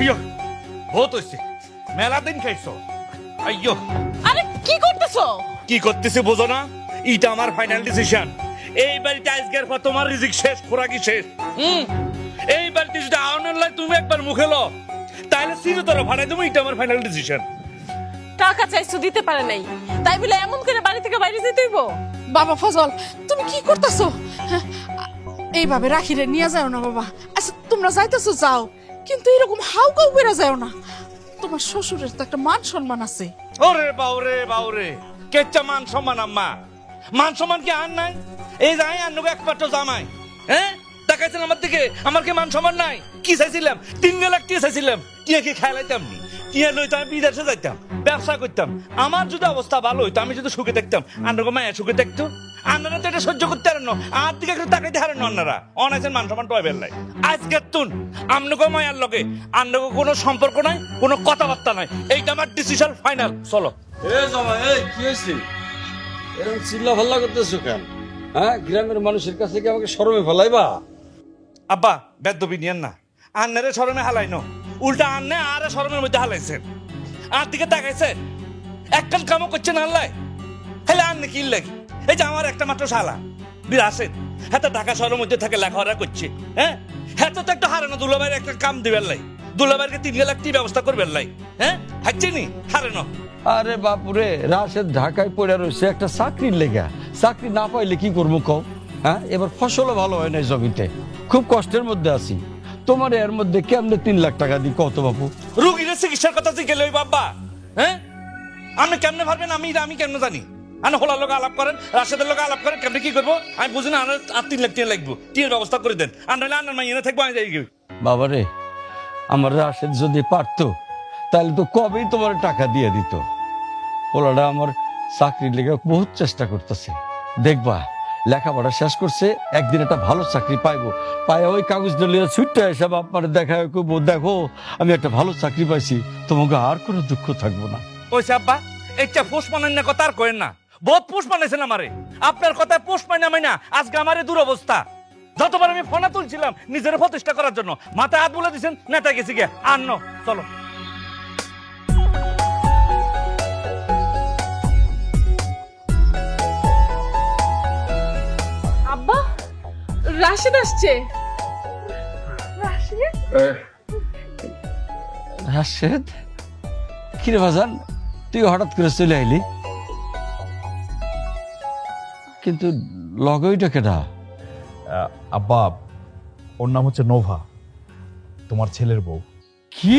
আইয়ো বহুত হইছে, মেলা দিন খাইছো। আইয়ো আরে কি করতেছো? কি করতেছি বোঝো না? এটা আমার ফাইনাল ডিসিশন। এই বাড়িতে আজকের পর তোমার রিজিক শেষ, খোরাকি শেষ। এই বাড়িতে যদি আওনের লাই তুমি একবার মুখে লো, তাহলে চিরতর ভাড়াই দেবো। এটা আমার ফাইনাল ডিসিশন। টাকা চাইছো দিতে পারে নাই, তাই বলে এমন করে বাড়ি থেকে বাইরে যেতে হইব? বাবা ফজল, তুমি কি করতেছো? এইভাবে রাখিরে নিয়ে যাও না বাবা। আচ্ছা তোমরা যাইতেছো যাও, কিন্তু এরকম হাউ কাউ বেড়া যাও না। তোমার শ্বশুরের তো একটা মান সম্মান আছে। ওরে বাউরে বাউরে, কেচ্চা মান সম্মান আম্মা? মান সম্মান কি আর নাই? এই যাই আন্নকে একমাত্র জামাই, হ্যাঁ? তাকাইছেন আমার দিকে, আমার কি মান সম্মান নাই? কি চাইছিলাম? 3 লাখ টিয়া চাইছিলাম। টিয়া কি খাইলাইতাম নি? টিয়া লইতো আমি বিদেশে যাইতাম, ব্যবসা করতাম। আমার যদি অবস্থা ভালো হইতো, আমি যদি সুখে দেখতাম, আন্নকে মায়া সুখে দেখতো। আন্নারা তো এটা সহ্য করতে পারেন না, আর দিকে একটু তাকাইতে হারেন না। আন্নারা অনাইছেন মান সম্মান টয় বেল্লাই। আজকে তুন আমনকে মায়ার লগে আন্নকে কোনো সম্পর্ক নাই, কোনো কথাবার্তা নাই। এইটা আমার ডিসিশন ফাইনাল। চলো। এ জামাই, এই কি হয়েছে? এরকম চিল্লা ফাল্লা করতেছো কেন? হ্যাঁ, গ্রামের মানুষের কাছে কি আমাকে শরমে ফেলাইবা? আব্বা বেদবি নিয়েন না, আন্নারে শরমে হালাই ন, উল্টা আন্নে আরে শরমের মধ্যে হালাইছেন। আর দিকে তাকাইছেন, একখান কামও করছেন আল্লাহ। হেলে আন্নে কি লাগে? এই যে আমার একটা মাত্র শালা বিরাসেন, হ্যাঁ, ঢাকা শহরের মধ্যে থাকে, লেখাপড়া করছে। হ্যাঁ, হ্যাঁ, তো একটা হারে না। দুলাভাইয়ের একটা কাম দিবেন লাই, দুলাভাইকে 3 লাখ ব্যবস্থা করবেন লাই। হ্যাঁ, হাচ্ছে নি হারে না। আরে বাপুরে, রাশেদ ঢাকায় পড়ে রয়েছে একটা চাকরির লেগা। চাকরি না পাইলে কি করবো কও? হ্যাঁ, এবার ফসলও ভালো হয় নাই জমিতে, খুব কষ্টের মধ্যে আছি। তোমার এর মধ্যে কেমনে 3 লাখ টাকা দিই কত বাপু? রুগীর চিকিৎসার কথা জিজ্ঞেস ওই বাবা। হ্যাঁ, আপনি কেমনে পারবেন? আমি কেমনে জানি? আনে হোলার লোক আলাপ করেন, রাশেদের লোক আলাপ করেন, কেমনে কি করবো আমি বুঝি না। আর 3 লাখ টিয়া লাগবো, টিয়ার ব্যবস্থা করে দেন। আর নাহলে আন্নার মাইনে থাকবো, আমি যাই গিয়ে। বাবারে, আমার রাশেদ যদি পারতো তাহলে তো কবেই তোমার টাকা দিয়ে দিত। ওলাটা আমার চাকরির লেগে বহুত চেষ্টা করতেছে। দেখবা লেখাপড়া শেষ করছে, একদিন একটা ভালো চাকরি পাইবো। পায়ে ওই কাগজ দলীয় ছুটতে এসব আপনার দেখা করবো, দেখো আমি একটা ভালো চাকরি পাইছি, তোমাকে আর কোনো দুঃখ থাকবো না। ওই আব্বা, এইটা পোষ মানেন না, কথা আর কয়েন না। বহুত পোষ মানাইছেন আমারে। আপনার কথায় পোষ মাইনা আজকে আমার এই দুরবস্থা। যতবার আমি ফোনা তুলছিলাম নিজের প্রতিষ্ঠা করার জন্য, মাথায় হাত বলে দিচ্ছেন, নেতা গেছি গিয়া। আর ন, চলো। আব্বা, রাশেদ আসছে। রাশেদ? রাশেদ, কিরে বাজান, তুই হঠাৎ করে চলে আইলি? কিন্তু লগইটা কেডা? আব্বা, ওর নাম হচ্ছে নোভা, তোমার ছেলের বউ। কি?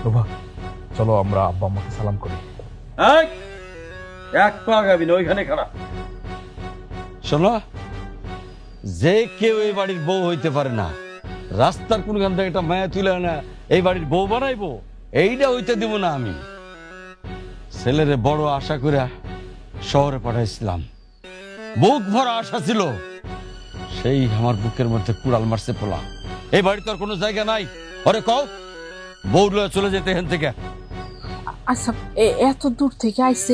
নোভা, চলো আমরা আব্বা আম্মাকে সালাম করি। এক পা গাবি না, ওইখানে খারাপ। শোনো, যে কেউ এই বাড়ির বউ হইতে পারে না। রাস্তার কোনখান থেকে একটা মায়া তুলে না এই বাড়ির বউ বানাইবো, এইটা হইতে দিব না আমি। ছেলেরে বড় আশা করে শহরে পাঠাইছিলাম, বুক ভরা আশা ছিল, সেই আমার বুকের মধ্যে কুড়াল মারছে পোলা। এই বাড়িতে আর কোনো জায়গা নাই। ওরে কও বউ লয়ে চলে যেতে এখান থেকে। আচ্ছা এত দূর থেকে আইছে,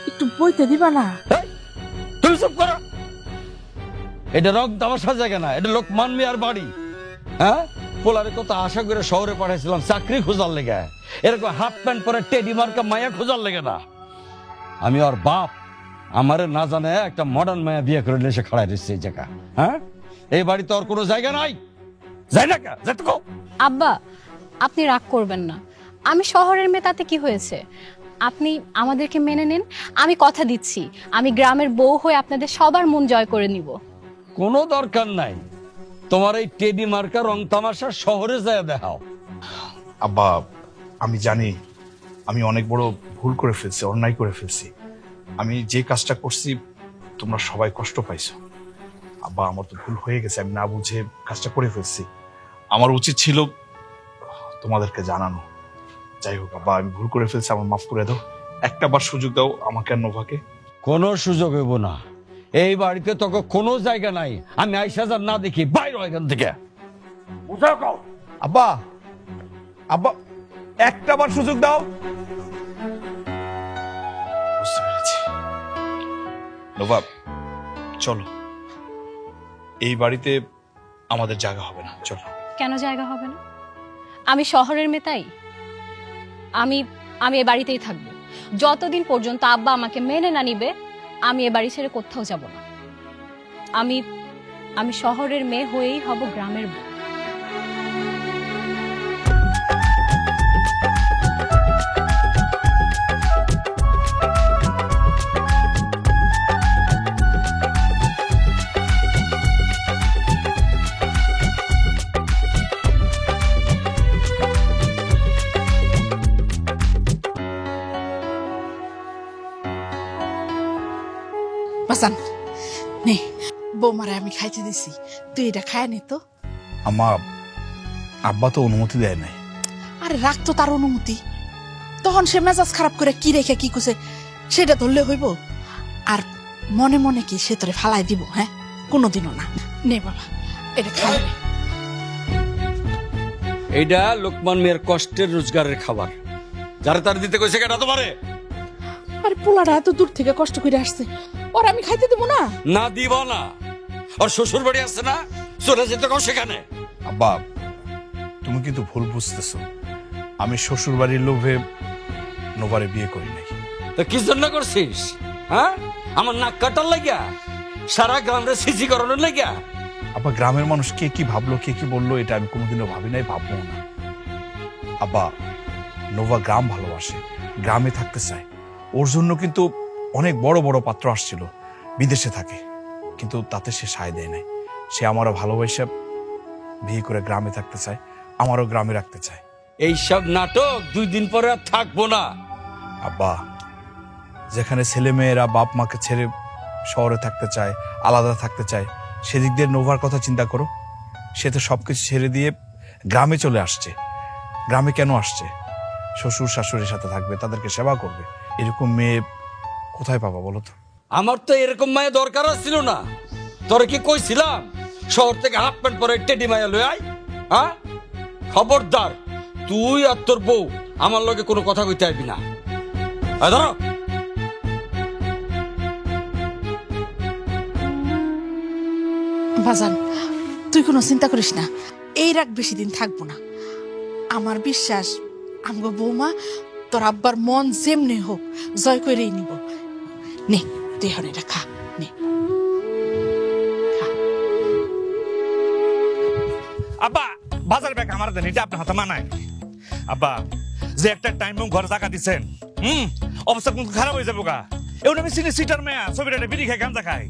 একটু বইতে দিবা না? তুমি চুপ করো। এটা রক তামাশা জায়গা না, এটা লোক মানবি আর বাড়ি। হ্যাঁ, পোলারে কত আশা করে শহরে পাঠাইছিলাম চাকরি খোঁজার লেগে, এরকম হাফ প্যান্ট পরে টেডি মার্কা মায়া খোঁজার লেগে না। আমি আর বাপ আমারে না জানে একটা মডার্ন মায়া বিয়ে করে এসে খাড়াই দিচ্ছে এই জায়গা। হ্যাঁ, এই বাড়িতে আর কোনো জায়গা নাই। যাই না কা যেতে কও। আব্বা, আপনি রাগ করবেন না, আমি শহরের মেয়ে, তাতে কি হয়েছে? আপনি আমাদেরকে মেনে নিন, আমি কথা দিচ্ছি আমি গ্রামের বউ হয়ে আপনাদের সবার মন জয় করে নিব। কোনো দরকার নাই, তোমার এই টেডি মার্কা রং তামাশা শহরে যায় দেখাও। আব্বা, আমি জানি আমি অনেক বড় ভুল করে ফেলছি, অন্যায় করে ফেলছি। আমি যে কাজটা করছি তোমরা সবাই কষ্ট পাইছো। আব্বা, আমার তো ভুল হয়ে গেছে, আমি না বুঝে কাজটা করে ফেলছি। আমার উচিত ছিল তোমাদেরকে জানানো। যাই হোক আব্বা, আমি ভুল করে ফেলছি, আমার মাফ করে দাও। একটা বার সুযোগ দাও আমাকে আর নোভাকে। কোনো সুযোগ হইব না, এই বাড়িতে তোকে কোনো জায়গা নাই। আমি আইসাজার না দেখি বাইরে এখান থেকে। বুঝাও কও। আব্বা, আব্বা, একটা বার সুযোগ দাও। বুঝতে পেরেছি। নোভা, চলো, এই বাড়িতে আমাদের জায়গা হবে না, চলো। কেন জায়গা হবে না? আমি শহরের মেয়ে তাই আমি আমি এ বাড়িতেই থাকবো যতদিন পর্যন্ত আব্বা আমাকে মেনে না নিবে। আমি এ বাড়ি ছেড়ে কোথাও যাব না। আমি আমি শহরের মেয়ে হয়েই হব গ্রামের বউ। বাসান নে, বৌমারে আমি খাইতে দিছি, তুই এটা খায় নি তো। আম্মা, আব্বা তো অনুমতি দেয় নাই। আরে রাখতো তার অনুমতি, তখন সে মেজাজ খারাপ করে কি রেখে কি কুছে সেটা ধরলে হইব। আর মনে মনে কি সে তোরে ফালাই দিব? হ্যাঁ, কোনোদিনও না। নে বাবা, এটা খাই। এইটা লোকমান মেয়ের কষ্টের রোজগারের খাবার, যারা তার দিতে কইছে কেটা তোমারে? আরে পোলাটা এত দূর থেকে কষ্ট করে আসছে, ওর আমি খাইতে দেবো না? না দিব না। আর শ্বশুর বাড়ি আছে না, চলে যেতে কও সেখানে। আব্বা, তুমি কিন্তু ভুল বুঝতেছো। আমি শ্বশুর বাড়ির লোভে নোভারে বিয়ে করি নাই। তা কি জন্য করছিস? হ্যাঁ, আমার নাক কাটার লাগিয়া, সারা গ্রামের সিসি করানোর লাগিয়া? আব্বা, গ্রামের মানুষ কে কি ভাবলো, কে কি বললো, এটা আমি কোনোদিনও ভাবি নাই, ভাববো না। আব্বা, নোভা গ্রাম ভালোবাসে, গ্রামে থাকতে চায়। ওর জন্য কিন্তু অনেক বড় বড় পাত্র আসছিল, বিদেশে থাকে, কিন্তু তাতে সে সায় দেয় নাই। সে আমারও ভালোবাসা বিয়ে করে গ্রামে থাকতে চায়, আমারও গ্রামে রাখতে চায়। এইসব নাটক 2 দিন পরে আর থাকবো না। আব্বা, যেখানে ছেলে মেয়েরা বাপ মাকে ছেড়ে শহরে থাকতে চায়, আলাদা থাকতে চায়, সেদিক দিয়ে নোভার কথা চিন্তা করো। সে তো সবকিছু ছেড়ে দিয়ে গ্রামে চলে আসছে। গ্রামে কেন আসছে? শ্বশুর শাশুড়ির সাথে থাকবে, তাদেরকে সেবা করবে। এরকম মেয়ে কোথায় পাবা বলো তো? আমার তো এরকম মায়ের দরকার ছিল না। তোরে কি কইছিলাম শহর থেকে হাফ প্যান্ট পরে টেডি মায়া লই আয়? হ্যাঁ, খবরদার, তুই আর তোর বউ আমার লগে কোনো কথা কইতে আসবি না। আয় ধরো। বাজান, তুই কোনো চিন্তা করিস না, এই রাগ বেশি দিন থাকবো না। আমার বিশ্বাস আমগো বৌমা তোর আব্বার মন যেমনি হোক জয় করেই নিব। নে, তুই এখন এটা খা, নে খা। আব্বা, বাজার ব্যাগ আমার দেন, এটা আপনার হাতে মানায়। আব্বা, যে একটা টাইম ঘরে টাকা দিচ্ছেন, অবস্থা কিন্তু খারাপ হয়ে যাবো গা। এমন আমি সিনি সিটার মেয়া ছবিটা বিড়ি খাই, গাঁজা খাই।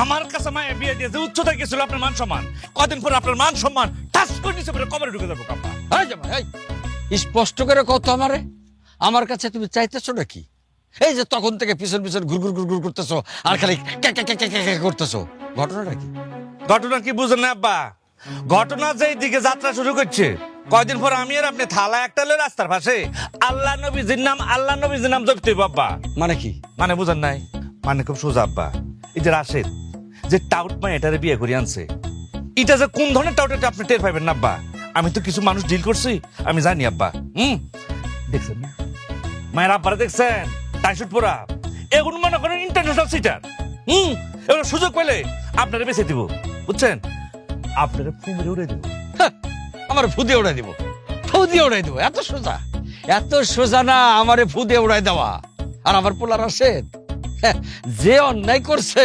আমার কাছে মায়ের বিয়ে দিয়ে যে উচ্চতায় গেছিল আপনার মান সম্মান, কদিন পর আপনার মান সম্মান টাচ করে নিচে পরে কবরে ঢুকে যাবো আব্বা। এই জামাই, এই স্পষ্ট করে কত আমারে, আমার কাছে তুমি চাইতেছো নাকি? এই যে তখন থেকে পিছন পিছন ঘুরঘুর ঘুরঘুর করতেছো আর খালি কে কে কে কে কে কে করতেছো, ঘটনাটা কি? ঘটনা কি বুঝেন না আব্বা? ঘটনা যেই দিকে যাত্রা শুরু করছে, কয়দিন পর আমি আর আপনি থালা একটা লয়ে রাস্তার পাশে আল্লাহ নবীজির নাম জপতে আব্বা। মানে কি? মানে বুঝেন নাই? মানে খুব সোজা আব্বা। এই যে রাশেদ যে টাউট মা এটারে বিয়ে করে আনছে, এটা যে কোন ধরনের টাউট এটা আপনি টের পাইবেন না আব্বা। আমি তো কিছু মানুষ ডিল করছি, আমি জানি আব্বা। দেখছেন না মায়ের আব্বারা, দেখছেন টাইশুট পোড়া, এগুলো মনে করেন ইন্টারন্যাশনাল সিটার। এগুলো সুযোগ পেলে আপনারা বেছে দিব, বুঝছেন? আপনারা ফুমিয়ে উড়ে দিব। আমার ফুদে উড়াই দিব, ফুদে উড়াই দিব? এত সোজা? এত সোজা না আমারে ফুদে উড়াই দেওয়া। আর আমার পোলার রাশেদ যে অন্যায় করছে,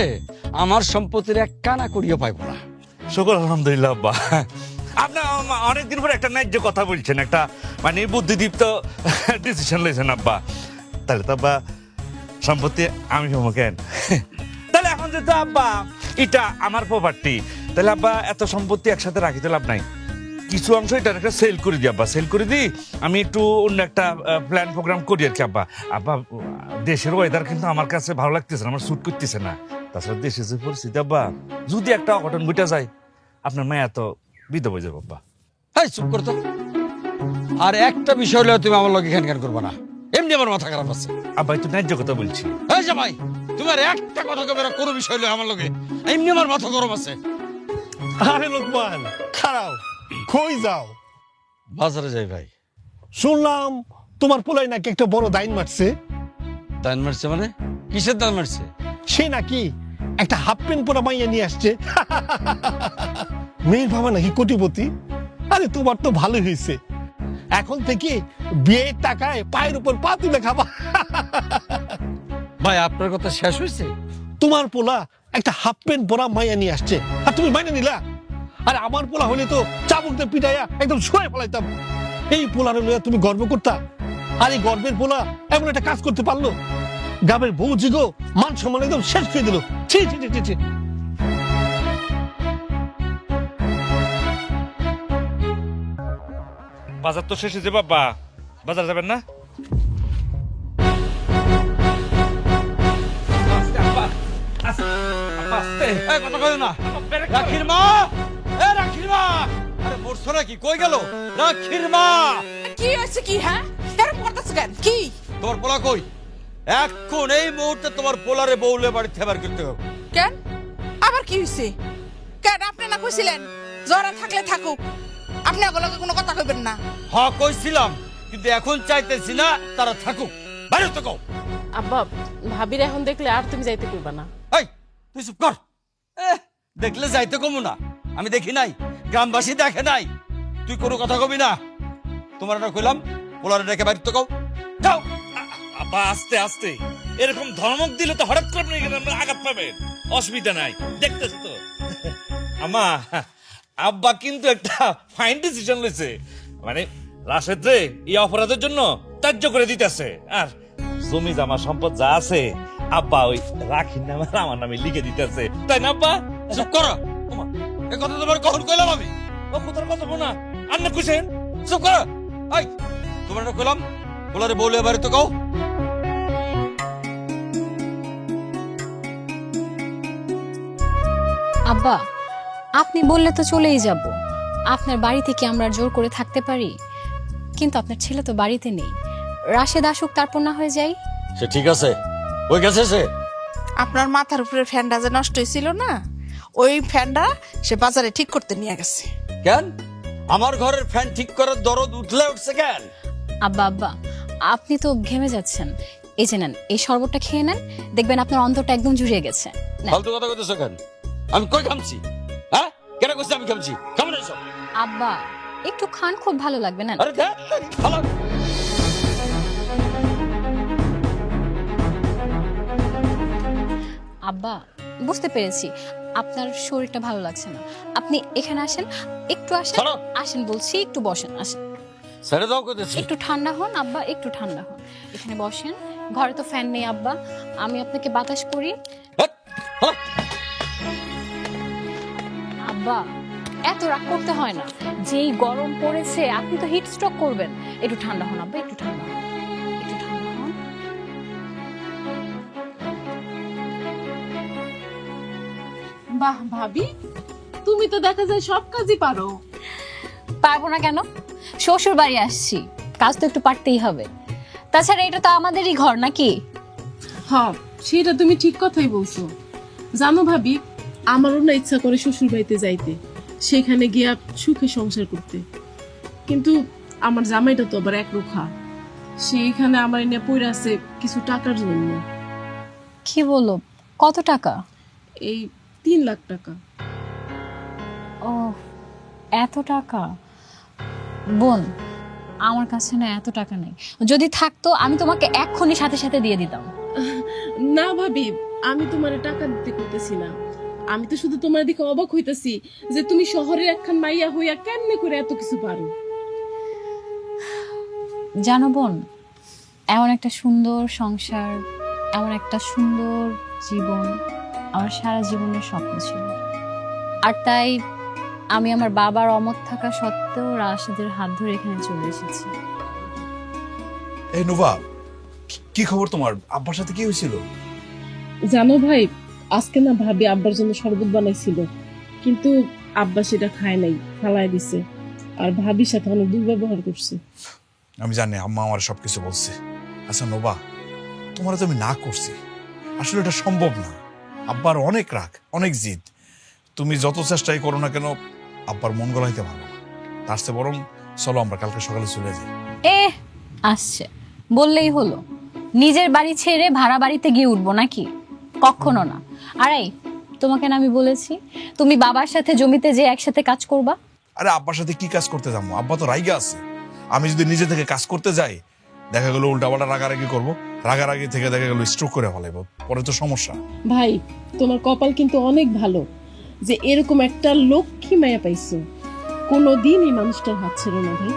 আমার সম্পত্তির এক কানা করিও পাইব না। শুকর আলহামদুলিল্লাহ আব্বা। আপনার অনেকদিন পরে একটা ন্যায্য কথা বলছেন, একটা মানে বুদ্ধিদীপ্ত ডিসিশন লইছেন আব্বা। তাহলে তো আব্বা সম্পত্তি আমি হবো কেন? তাহলে এখন যেহেতু আব্বা এটা আমার প্রপার্টি, তাহলে আব্বা এত সম্পত্তি একসাথে রাখিতে লাভ নাই। কিছু অংশ এটা একটা সেল করে দিই আব্বা, সেল করে দিই। আমি একটু অন্য একটা প্ল্যান প্রোগ্রাম করি আর কি আব্বা। আব্বা, দেশের ওয়েদার কিন্তু আমার কাছে ভালো লাগতেছে না, আমার স্যুট করতেছে না। তাছাড়া দেশে যে পরিস্থিতি আব্বা, যদি একটা অঘটন ঘটে যায়, আপনার মায়া তো বিধবা হয়ে যাবে আব্বা। হ্যাঁ, চুপ করতো। আর একটা বিষয় হলেও তুমি আমার লগে ঘ্যান ঘ্যান করবো না, এমনি আমার মাথা খারাপ আছে। আব্বা, একটু ন্যায্য কথা বলছি। এই জামাই, তোমার একটা কথা কবে না, কোনো বিষয় হলে আমার লগে এমনি আমার মাথা গরম আছে। আরে লোকমান, খারাও, কই যাও? বাজারে যাই ভাই। শুনলাম তোমার পোলাই নাকি একটা বড় দাইন মারছে। দান মারছে মানে? কিসের দান মারছে? সে নাকি একটা হাফ প্যান্ট পরা মাইয়া নিয়ে আসছে। মেয়ের বাবা নাকি কোটিপতি। আরে তোমার তো ভালো হয়েছে, এখন থেকে বিয়ের টাকায় পায়ের উপর পা তুলে খাবা। ভাই আপনার কথা শেষ হয়েছে? তোমার পোলা একটা হাফ প্যান্ট পরা মাইয়া নিয়ে আসছে, আর তুমি মাইনে নিলা? আর আমার পোলা হলে তো চাবুকতে পিটাইয়া একদম শুয়ে ফেলাইতাম। এই পোলার লইয়া তুমি গর্ব করতা, আর এই গর্বের পোলা এমন একটা কাজ করতে পারলো? গ্রামের বউ জিগো মান সম্মান একদম শেষ করে দিল। ছি ছি ছি ছি। বাজার তো শেষ হয়েছে বাবা, বাজার যাবেন না? আস্তে আব্বা, আস্তে, আব্বা, আস্তে। এই কথা কইও না। রাখির মা, এ রাখির মা, আরে মরছো নাকি? কই গেল রাখির মা? কি হয়েছে কি? হ্যাঁ, এরকম করতেছ কেন? কি তোমার পোলা কই? এখন এই মুহূর্তে তোমার পোলারে বউলে বাড়ি থেবার করতে হবে। কেন? আবার কি হয়েছে? কেন আপনি না কইছিলেন জ্বর থাকলে থাকুক, আপনি ওগুলোকে কোনো কথা কইবেন না? হ কইছিলাম, কিন্তু এখন চাইতেছি না তারা থাকুক। বাইরে তো কও। আব্বা, ভাবির এখন দেখলে আর তুমি যাইতে কইবা না। এই তুই চুপ কর। দেখলে যাইতে কমু না? আমি দেখি নাই, গ্রামবাসী দেখে নাই, তুই কোনো কথা কবি না। তোমার না কইলাম পোলারে ডেকে বাইরে তো কও। যাও। আব্বা আস্তে আস্তে, এরকম ধমক দিলে তো হঠাৎ করে আপনি এখানে আঘাত পাবেন, অসুবিধা নাই, দেখতেছ তো। আমা, আব্বা কিন্তু একটা ফাইন ডিসিশন লইছে, মানে রাশেদরে এই অপরাধের জন্য ত্যায্য করে দিতেছে। আর জমি জামা সম্পদ যা আছে আব্বা ওই রাখির নামে আর আমার নামে লিখে দিতেছে, তাই না আব্বা? চুপ করো। এই কথা তোমার কখন কইলাম আমি? ও কোথার কথা বলো না, আর না কুছেন। চুপ করো। এই তোমার না কইলাম পোলারে বউলে বাইরে তো কও। আব্বা, আপনি বললে তো চলেই যাব। আপনার বাড়ি থেকে আমরা আর জোর করে থাকতে পারি, কিন্তু আপনার ছেলে তো বাড়িতে নেই। রাশেদ আসুক, তারপর না হয়ে যাই। সে ঠিক আছে, ওই গেছে সে। আপনার মাথার উপরে ফ্যানটা যে নষ্ট হয়েছিল না, ওই ফ্যানটা সে বাজারে ঠিক করতে নিয়ে গেছে। কেন আমার ঘরের ফ্যান ঠিক করার দরদ উঠলে উঠছে কেন? আব্বা আব্বা, আপনি তো ঘেমে যাচ্ছেন, এই যে নেন, এই শরবতটা খেয়ে নেন, দেখবেন আপনার অন্তরটা একদম জুড়িয়ে গেছে। নেন। ফালতু কথা কইতেছো কেন? আমি কই খামছি? হ্যাঁ কেন কইছি আমি খামছি? খাম না সব। আব্বা একটু খান, খুব ভালো লাগবে। না আরে দেখ ভালো। আব্বা, বুঝতে পেরেছি আপনার শরীরটা ভালো লাগছে না, আপনি এখানে আসেন, একটু আসেন। চলো। আসেন বলছি, একটু বসেন, আসেন। ছেড়ে দাও কইতেছি। একটু ঠান্ডা হন আব্বা, একটু ঠান্ডা হন, এখানে বসেন। ঘরে তো ফ্যান নেই আব্বা, আমি আপনাকে বাতাস করি। হ্যাট, হ্যাঁ। আব্বা এত রাগ করতে হয় না, যেই গরম পড়েছে আপনি তো হিট স্ট্রোক করবেন। একটু ঠান্ডা হন আব্বা, একটু ঠান্ডা হন, একটু ঠান্ডা হন। বাহ ভাবি, তুমি তো দেখা যায় সব কাজই পারো। পারবো না কেন? শ্বশুর বাড়ি আসছি, কাজ তো একটু পারতেই হবে। তাছাড়া এটা তো আমাদেরই ঘর নাকি? হ্যাঁ, সেটা তুমি ঠিক কথাই বলছো। জানো ভাবি, আমারও না ইচ্ছা করে শ্বশুর বাড়িতে যাইতে, সেখানে গিয়া সুখে সংসার করতে। কিন্তু আমার জামাইটা তো আবার একরোখা, সেইখানে আমার এনে পড়ে আছে কিছু টাকার জন্য। কি বলো, কত টাকা? এই 3 লাখ টাকা। ও এত টাকা? বোন, আমার কাছে না এত টাকা নেই, যদি থাকতো আমি তোমাকে এক্ষুনি সাথে সাথে দিয়ে দিতাম। না ভাবি, আমি তোমারে টাকা দিতে করতেছি না, আমি তো শুধু তোমার দিকে অবাক হইতেছি যে তুমি শহরের একখান মাইয়া হইয়া কেমনে করে এত কিছু পারো। জানো বোন, এমন একটা সুন্দর সংসার, এমন একটা সুন্দর জীবন আমার সারা জীবনের স্বপ্ন ছিল। আর তাই আমি আমার বাবার অমত থাকা সত্ত্বেও রাশেদের হাত ধরে এখানে চলে এসেছি। এই নোভা, কি খবর তোমার? আব্বার সাথে কি হয়েছিল? জানো ভাই, আজকে না ভাবি আব্বার জন্য শরবত বানাইছিল, কিন্তু আব্বা সেটা খায় নাই, ফালায় দিছে। আর ভাবির সাথে অনেক দুর্ব্যবহার করছে। আমি জানি, আম্মা আমার সবকিছু বলছে। আচ্ছা নোভা, তোমার তো আমি না করছি, আসলে এটা সম্ভব না। আব্বার অনেক রাগ, অনেক জিদ। তুমি যত চেষ্টাই করো না কেন, আব্বার মন গলাইতে পারো না। তার চেয়ে বরং চলো আমরা কালকে সকালে চলে যাই। আসছে বললেই হলো, নিজের বাড়ি ছেড়ে ভাড়া বাড়িতে গিয়ে উঠবো নাকি? কখনো না। আরে তোমাকে না আমি বলেছি তুমি বাবার সাথে জমিতে যে একসাথে কাজ করবা? আরে আব্বার সাথে কি কাজ করতে যাবো? আব্বা তো রাইগা আছে। আমি যদি নিজে থেকে কাজ করতে যাই, দেখা গেল উল্টাপাল্টা রাগারাগি করবো, রাগারাগি থেকে দেখা গেল স্ট্রোক করে ফেলাইবো, পরে তো সমস্যা। ভাই তোমার কপাল কিন্তু অনেক ভালো যে এরকম একটা লক্ষ্মী মায়া পাইছো। কোনোদিন এই মানুষটার হাত ছেড়ো না ভাই।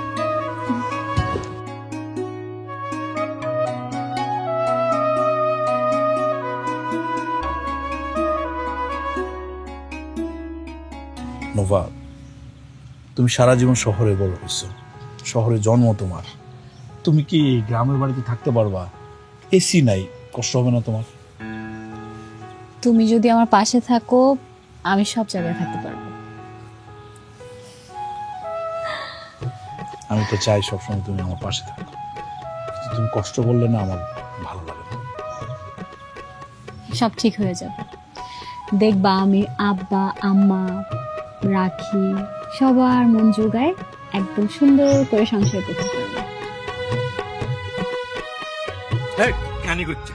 নোভা, তুমি সারা জীবন শহরে বড় হয়েছো, শহরে জন্ম তোমার, তুমি কি গ্রামের বাড়িতে থাকতে পারবা? এসি নাই, কষ্ট হবে না তোমার? তুমি যদি আমার পাশে থাকো আমি সব জায়গায় থাকতে পারবো। আমি তো চাই সবসময় তুমি আমার পাশে থাকো, কিন্তু তুমি কষ্ট করলে না আমার ভালো লাগে না। সব ঠিক হয়ে যাবে, দেখবা আমি আব্বা আম্মা রাখি সবার মন জোগায় একদম সুন্দর করে সংসার করতে পারবো। কানি করছে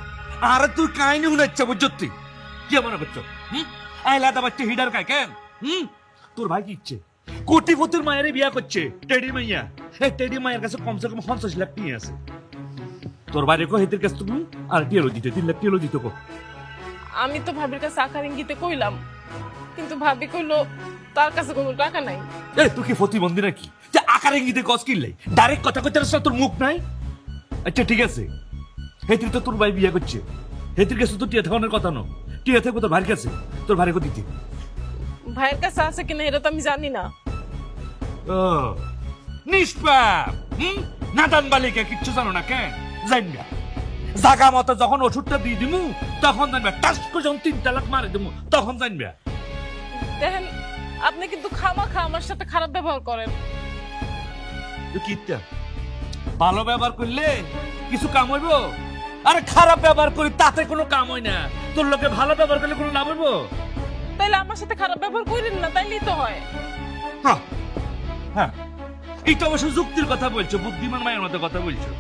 আরে তুই কাহিনী শুনাচ্ছে বুঝছ? তুই কি মনে করছো? আইলাদা বাচ্চা হিডার কায় কেন? তোর ভাই কি ইচ্ছে কোটিপতির মায়ের বিয়া করছে, টেডি মাইয়া। এই টেডি মায়ের কাছে কমসে কম 50 লাখ নিয়ে আছে। তোর বাইরে কো হেতের কাছে তুমি আর টিএলও দিতে 3 লাখ টিএলও দিতে কো। আমি তো ভাবির কাছে আকার ইঙ্গিতে কইলাম, কিন্তু ভাবি কইলো তার কাছে কোনো টাকা নাই। এই তুই কি প্রতিবন্ধী নাকি যে আকারে ইঙ্গিতে গছ কিনলাই? ডাইরেক্ট কথা কইতে রাস্তা তোর মুখ নাই? আচ্ছা ঠিক আছে, হেতির তো তোর ভাই বিয়া করছে, হেতির কাছে তো টিয়া থাকানোর কথা না। টিয়া থাকবো তোর ভাইয়ের কাছে, তোর ভাইকে দিতে। ভাইয়ের কাছে আছে কিনা এটা তো আমি জানি না। ও নিষ্পাপ, নাদান বালিকা কিচ্ছু জানো না কেন? জানবা জাগা মতো যখন ওষুধটা দিয়ে দিমু তখন জানবা, টাস করে যখন 3 তালাক মারে দিমু তখন জানবা। দেখেন আপনি কিন্তু খামাখা আমার সাথে খারাপ ব্যবহার করেন। কিটা ভালো ব্যবহার করলে কিছু কাম হইব? আরে খারাপ ব্যবহার করি তাতে কোনো কাম হয় না। তোর লোকে ভালো ব্যবহার করলে কোনো লাভ হইব? তাইলে আমার সাথে খারাপ ব্যবহার করেন না, তাইলেই তো হয়। হ্যাঁ হ্যাঁ, এটা অবশ্য যুক্তির কথা বলছো, বুদ্ধিমান মায়ের মতো কথা বলছো।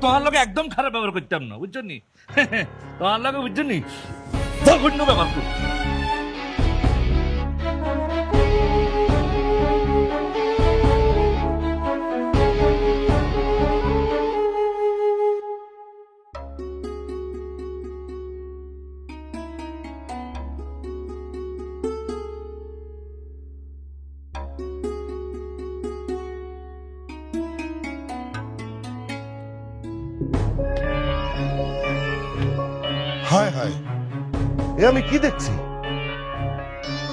তোমার লোকে একদম খারাপ ব্যবহার করতাম না, বুঝছো নি? তোমার লোকে বুঝছো নি জঘন্য ব্যবহার করতো। হায় হায়, এ আমি কি দেখছি?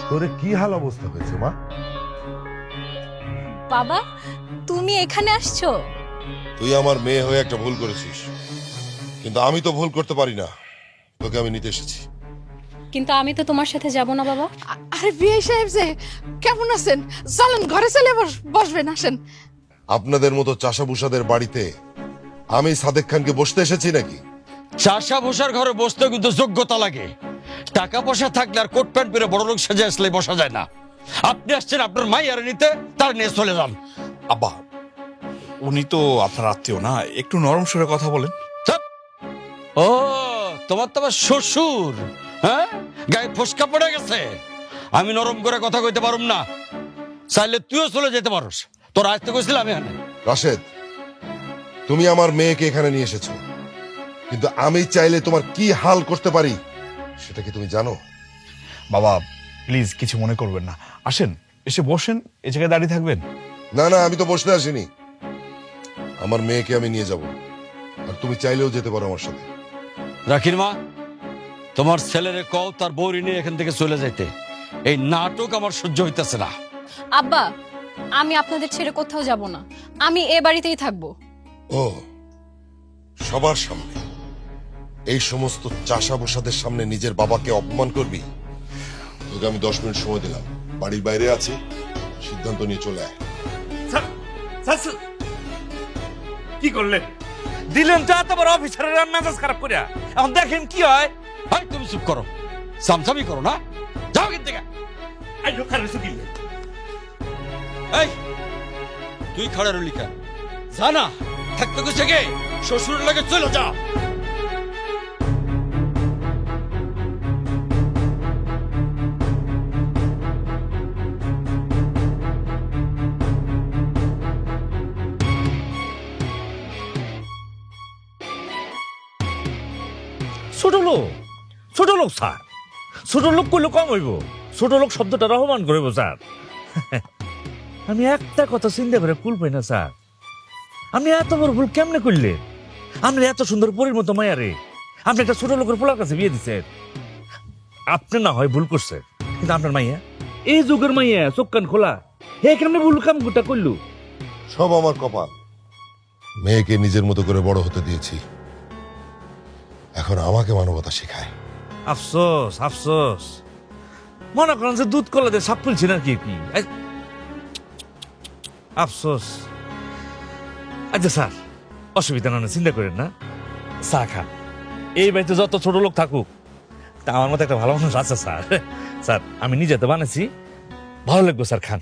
তোরে কি হাল অবস্থা হয়েছে মা? বাবা তুমি এখানে আসছো? তুই আমার মেয়ে হয়ে একটা ভুল করেছিস, কিন্তু আমি তো ভুল করতে পারি না, তোকে আমি নিতে এসেছি। কিন্তু আমি তো তোমার সাথে যাব না বাবা। আরে বিয়ে সাহেব যে কেমন আছেন? চলেন ঘরে চলে বসবেন, আসেন। আপনাদের মতো চাষাভুষাদের বাড়িতে আমি সাদেক খানকে বসতে এসেছি নাকি? চাষা ভূষার ঘরে বসতে কিন্তু যোগ্যতা লাগে, টাকা পয়সা থাকলে আর কোট প্যান্ট পরে বড় লোক সেজে আসলে বসা যায় না। আপনি আসছেন আপনার মাইয়ারে নিতে, তার নিয়ে চলে যান। আব্বা, উনি তো আপনার আত্মীয় না, একটু নরম সুরে কথা বলেন। চাপ। ও তোমার তো আবার শ্বশুর, হ্যাঁ? গায়ে ফসকা পড়ে গেছে। আমি নরম করে কথা কইতে পারুম না, চাইলে তুইও চলে যেতে পারোস। তোর আসতে কইছিলাম আমি এখানে। রাশেদ, তুমি আমার মেয়েকে এখানে নিয়ে এসেছো, কিন্তু আমি চাইলে তোমার কি হাল করতে পারি সেটা কি তুমি জানো? বাবা প্লিজ কিছু মনে করবেন না, আসেন এসে বসেন, এই জায়গায় দাঁড়িয়ে থাকবেন? না না, আমি তো বসতে আসিনি। আমার মেয়েকে আমি নিয়ে যাব, আর তুমি চাইলেও যেতে পারো আমার সাথে। রাখির মা, তোমার ছেলেরে কও তার বউরি নিয়ে এখান থেকে চলে যাইতে। এই নাটক আমার সহ্য হইতেছে না। আব্বা আমি আপনাদের ছেড়ে কোথাও যাব না, আমি এ বাড়িতেই থাকবো। ও, সবার সামনে, এই সমস্ত চাষাভুষাদের সামনে নিজের বাবাকে অপমান করবি? তোকে আমি 10 মিনিট সময় দিলাম, বাড়ির বাইরে আছি, সিদ্ধান্ত নিয়ে চলে আয়। কি করলেন? দিলেন তো এত বড় অফিসারের মেজাজ খারাপ করিয়া, এখন দেখেন কি হয়। ভাই তুমি চুপ করো, সামসামি করো না, যাও এখান থেকে। এই লোক খারাপ হয়েছে কিনলে। এই তুই খাড়া রইলি কেন? জানা থাকতে গেছে গে, শ্বশুরের লাগে চলে যা। লোক? ছোট লোক স্যার, ছোট লোক কইলে কম হইব। ছোট লোক শব্দটা রহমান করব স্যার। আমি একটা কথা চিন্তা করে কুল পাই না স্যার, আপনি এত বড় ভুল কেমনে করলেন? আপনি এত সুন্দর পরীর মতো মায়ারে আপনি একটা ছোট লোকের পোলার কাছে বিয়ে দিচ্ছেন। আপনি না হয় ভুল করছেন, কিন্তু আপনার মাইয়া, এই যুগের মাইয়া, চোখ কান খোলা, হে কেমনে ভুল কাম গোটা করলো? সব আমার কপাল। মেয়েকে নিজের মতো করে বড় হতে দিয়েছি, এখন আমাকে মানবতা শেখায়। আফসোস আফসোস, মনে করেন যে দুধ কলা দিয়ে সাপ ফুলছি না কি কি। আফসোস। আচ্ছা স্যার, অসুবিধা না, চিন্তা করেন না, চা খান। এই বাড়িতে যত ছোট লোক থাকুক, তা আমার মতো একটা ভালো মানুষ আছে স্যার। স্যার আমি নিজে তো বানাইছি, ভালো লাগবে স্যার, খান।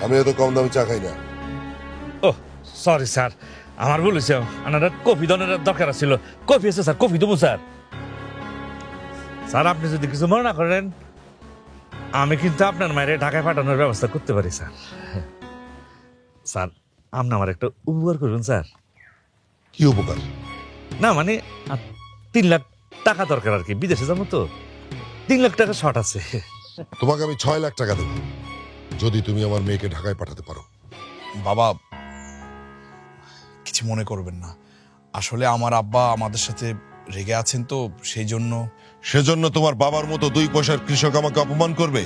আমি এত কম দামি চা খাই না। ও সরি স্যার, আমার ভুল হয়েছে। আমার কফি দনের দরকার ছিল। কফি আছে স্যার, কফি দেবো স্যার। স্যার আপনি যদি কিছু মনে না করেন, আমি কিন্তু আপনার মায়ের ঢাকায় পাঠানোর ব্যবস্থা করতে পারি স্যার। স্যার আপনি আমার একটা উপকার করবেন স্যার। কি উপকার? না মানে 3 লাখ টাকা দরকার আর কি, বিদেশে যাবো তো, 3 লাখ টাকা শর্ট আছে। তোমাকে আমি 6 লাখ টাকা দেবো যদি তুমি আমার মেয়েকে ঢাকায় পাঠাতে পারো। বাবা, কিছু মনে করবেন না, আসলে আমার আব্বা আমাদের সাথে রেগে আছেন তো, সেই জন্য। সেজন্য তোমার বাবার মতো 2 পয়সার কৃষক আমাকে অপমান করবে?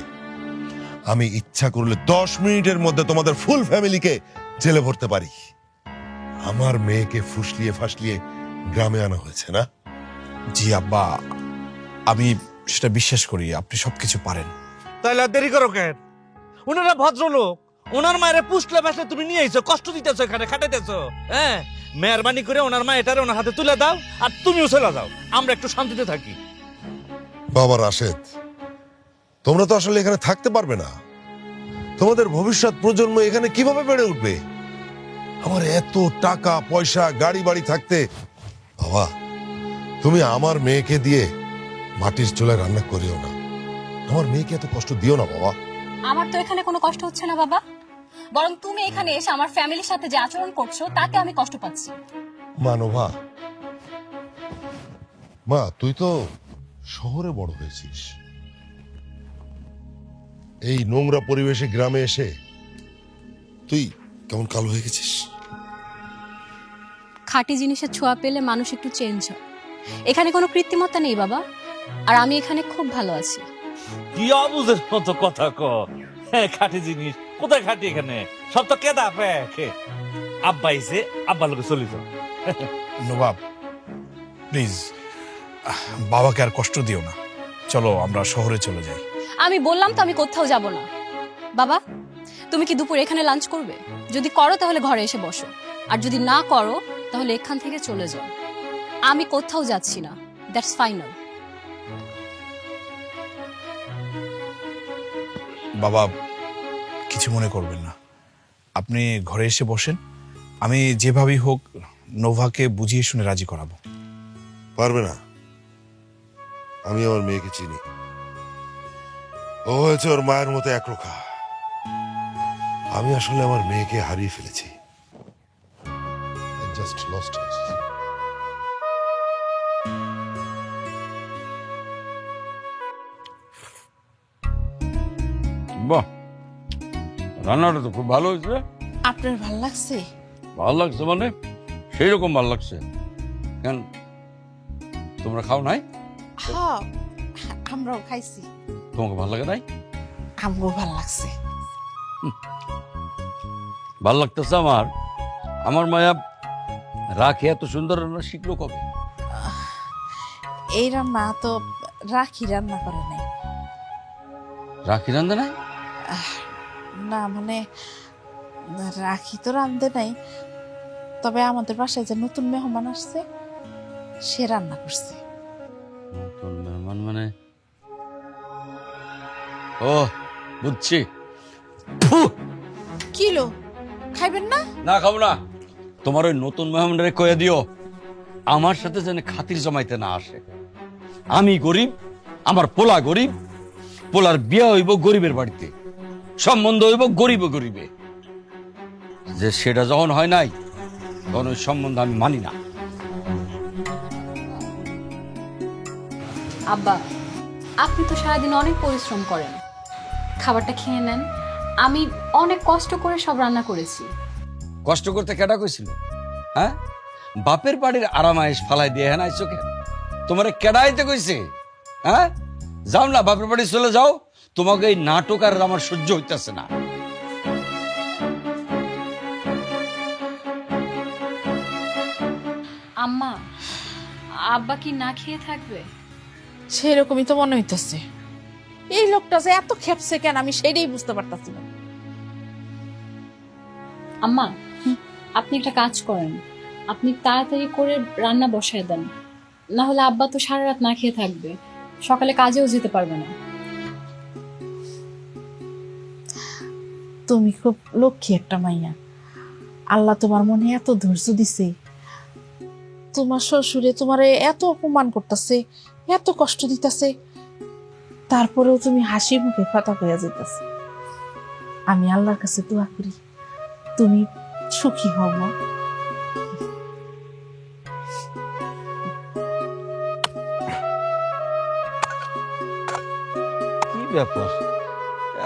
আমি ইচ্ছা করলে 10 মিনিটের মধ্যে তোমাদের ফুল ফ্যামিলিকে জেলে ভরতে পারি। আমার মেয়েকে ফুসলিয়ে ফাসলিয়ে গ্রামে আনা হয়েছে না? জি আব্বা, আমি সেটা বিশ্বাস করি, আপনি সবকিছু পারেন। তাহলে আর দেরি করো কেন? ওনারা ভদ্রলোক, ওনার মায়ের পুষলে বাসলে তুমি নিয়ে আইছো, কষ্ট দিতেছো, এখানে খাটাইতেছো। হ্যাঁ, মেহরবানি করে ওনার মা এটারে ওনার হাতে তুলে দাও, আর তুমিও চলে যাও, আমরা একটু শান্তিতে থাকি। বাবা রাশেদ, তোমরা তো আসলে এখানে থাকতে পারবে না। তোমাদের ভবিষ্যৎ প্রজন্ম এখানে কিভাবে বেড়ে উঠবে? আমার এত টাকা পয়সা গাড়ি বাড়ি থাকতে, বাবা তুমি আমার মেয়েকে দিয়ে মাটির চুলায় রান্না করিও না। আমার মেয়েকে এত কষ্ট দিও না বাবা। আমার তো এখানে কোনো কষ্ট হচ্ছে না বাবা, বরং তুমি এখানে এসে আমার ফ্যামিলির সাথে যে আচরণ করছো তাতে আমি কষ্ট পাচ্ছি। মানবা, মা তুই তো শহরে বড় হয়েছিস, এই নোংরা পরিবেশে গ্রামে এসে তুই কেমন কালো হয়ে গেছিস। খাঁটি জিনিসের ছোঁয়া পেলে মানুষ একটু চেঞ্জ হয়। এখানে কোনো কৃত্রিমতা নেই বাবা, আর আমি এখানে খুব ভালো আছি। কি অবুঝের মতো কথা ক। হ্যাঁ, খাঁটি জিনিস কোথায় খাঁটি? এখানে সব তো কেদা প্যাক। আব্বা এসে আব্বা লোকে চলে যাও। নবাব প্লিজ, বাবাকে আর কষ্ট দিও না, চলো আমরা শহরে চলে যাই। আমি বললাম তো আমি কোথাও যাব না। বাবা তুমি কি দুপুর এখানে লাঞ্চ করবে? যদি করো তাহলে ঘরে এসে বসো, আর যদি না করো তাহলে এখান থেকে চলে যাও। আমি কোথাও যাচ্ছি না, দ্যাটস ফাইনাল। বাবা কিছু মনে করবেন না, আপনি ঘরে এসে বসেন, আমি যেভাবেই হোক নোভাকে বুঝিয়ে শুনে রাজি করাবো। পারবে না, আমি আমার মেয়েকে চিনি। ও হয়েছে ওর মায়ের মতো একরোখা। আমি আসলে আমার মেয়েকে হারিয়ে ফেলেছি। I just lost her. বাহ, রান্নাটা তো খুব ভালো হয়েছে। আপনার ভাল লাগছে? ভালো লাগছে মানে সেই রকম ভালো লাগছে। কেন তোমরা খাও নাই? হ্যাঁ, আমরাও খাইছি। তোমাকে ভালো লাগে নাই? আমগো ভাল লাগছে। ভাল লাগতেছে আমার। আমার মায়া রাখি এত সুন্দর রান্না শিখলো কবে? এই রান্না তো রাখি রান্না করে নাই। রাখি রান্ধে নাই? না মানে রাখি তো রান্ধে নাই, তবে আমাদের বাসায় যে নতুন মেহমান আসছে সে রান্না করছে। নতুন মেহমান মানে? ও বুঝছি। কিলো খাইবেন না? না খাবো না। তোমার ওই নতুন মেহমানরে কয়ে দিও আমার সাথে যেন খাতির জমাইতে না আসে। আমি গরিব, আমার পোলা গরিব, পোলার বিয়ে হইব গরিবের বাড়িতে, সম্বন্ধ হইব গরিবে গরিবে। যে সেটা যখন হয় নাই তখন ওই সম্বন্ধ আমি মানি না। আব্বা, আপনি তো সারাদিন অনেক পরিশ্রম করেন, খাবারটা খেয়ে নেন। আমি অনেক কষ্ট করে সব রান্না করেছি। কষ্ট করতে কেটা কইছিল? হ্যাঁ, বাপের বাড়ির আরামাইশ ফালাই দিয়ে হ্যাঁ আইসো কেন? তোমারে কেডাইতে কইছে? হ্যাঁ, যাও না বাপের বাড়ি চলে যাও। তোমাকে এই নাটক আর আমার সহ্য হইতেছে না। আম্মা, আব্বা কি না খেয়ে থাকবে? সেরকমই তো মনে হইতেছে। এই লোকটা যে এত খেপছে কেন আমি সেটাই বুঝতে পারতাছি না। আম্মা, আপনি একটা কাজ করেন, আপনি তাড়াতাড়ি করে রান্না বসায় দেন, না হলে আব্বা তো সারা রাত না খেয়ে থাকবে, সকালে কাজেও যেতে পারবে না। তুমি খুব লক্ষ্মী একটা মাইয়া। আল্লাহ তোমার মনে এত ধৈর্য দিছে। তোমার শ্বশুরে তোমারে এত অপমান করতেছে, এত কষ্ট দিতেছে, তারপরেও তুমি হাসি মুখে কথা কইয়া যেতেছে। আমি আল্লাহর কাছে দোয়া করি তুমি সুখী হও মা। কি ব্যাপার,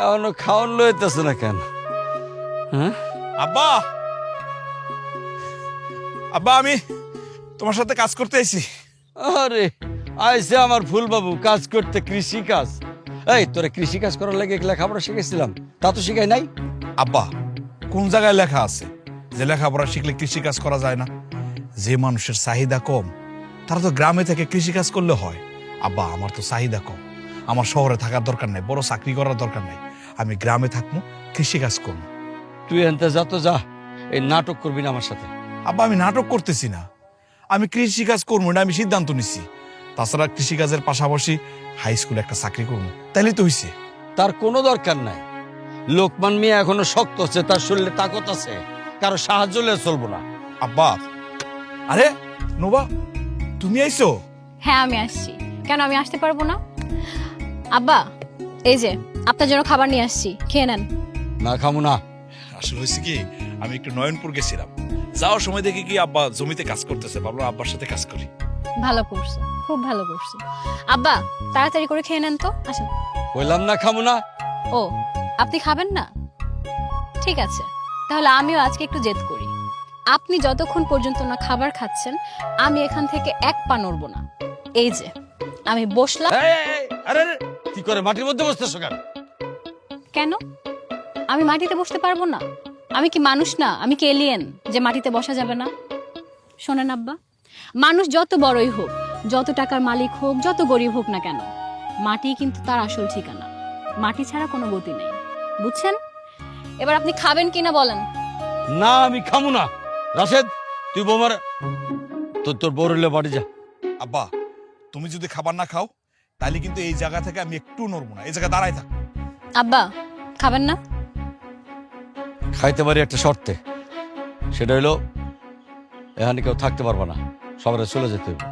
এখনো খাওয়ান লইতেছে না কেন? হ্যাঁ, আব্বা, আব্বা আমি তোমার সাথে কাজ করতে আইছি। আরে আইসে আমার ফুলবাবু কাজ করতে, কৃষি কাজ। এই তোরে কৃষি কাজ করার লাগে লেখাপড়া শিখেছিলাম, তা তো শিখাই নাই। আব্বা, কোন জায়গায় লেখা আছে যে লেখাপড়া শিখলে কৃষি কাজ করা যায় না? যে মানুষের চাহিদা কম তারা তো গ্রামে থেকে কৃষি কাজ করলে হয়। আব্বা, আমার তো চাহিদা কম, আমার শহরে থাকার দরকার নাই, বড় চাকরি করার দরকার নাই, আমি গ্রামে থাকবো, কৃষি কাজ করবো। তুই এনতে যা তো যা, এই নাটক করবি না আমার সাথে। আব্বা, আমি নাটক করতেছি না, আমি কৃষি কাজ করবো, এটা আমি সিদ্ধান্ত নিছি। তাছাড়া কৃষি কাজের পাশাপাশি হাই স্কুলে একটা চাকরি করবো, তাইলেই তো হইছে। তার কোনো দরকার নাই। লোকমান মিয়া এখনো শক্ত আছে, তার শরীরে তাকত আছে, কারো সাহায্য নিয়ে চলবো না। আব্বা, আরে নোবা, তুমি আইছো? হ্যাঁ, আমি আসছি। কেন আমি আসতে পারবো না? আব্বা, এই যে আপনার জন্য খাবার নিয়ে আসছি, খেয়ে নেন। না খামু না। আসলে হয়েছে কি, আমি একটু নয়নপুর গেছিলাম, যাওয়ার সময় দেখি কি আব্বা জমিতে কাজ করতেছে, ভাবলাম আব্বার সাথে কাজ করি। ভালো করছো, খুব ভালো করছো। আব্বা, তাড়াতাড়ি করে খেয়ে নেন তো, আসেন। বললাম না খামু না। ও, আপনি খাবেন না? ঠিক আছে, তাহলে আমিও আজকে একটু জেদ করি। আপনি যতক্ষণ পর্যন্ত না খাবার খাচ্ছেন, আমি এখান থেকে এক পা নড়বো না। এই যে আমি বসলাম। এই, এই, এই, আরে আরে, কি করে মাটির মধ্যে বসতেছো কেন? কেন আমি মাটিতে বসতে পারবো না? আমি কি মানুষ না? আমি কি এলিয়েন যে মাটিতে বসা যাবে না? শোনেন আব্বা, মানুষ যত বড়ই হোক, যত টাকার মালিক হোক, যত গরিব হোক না কেন, মাটি কিন্তু তার আসল ঠিকানা। মাটি ছাড়া কোনো গতি নেই, বুঝছেন? এবার আপনি খাবেন কিনা বলেন। না, আমি খামু না। রাশেদ, তুই বৌমার তোর বউরলে বাড়ি যা। আব্বা, তুমি যদি খাবার না খাও তাহলে কিন্তু এই জায়গা থেকে আমি একটু নড়বো না, এই জায়গায় দাঁড়াই থাক। আব্বা, খাবেন না? খাইতে পারি একটা শর্তে, সেটা হলো এখানে কেউ থাকতে পারবে না, সবাই চলে যেতে হবে।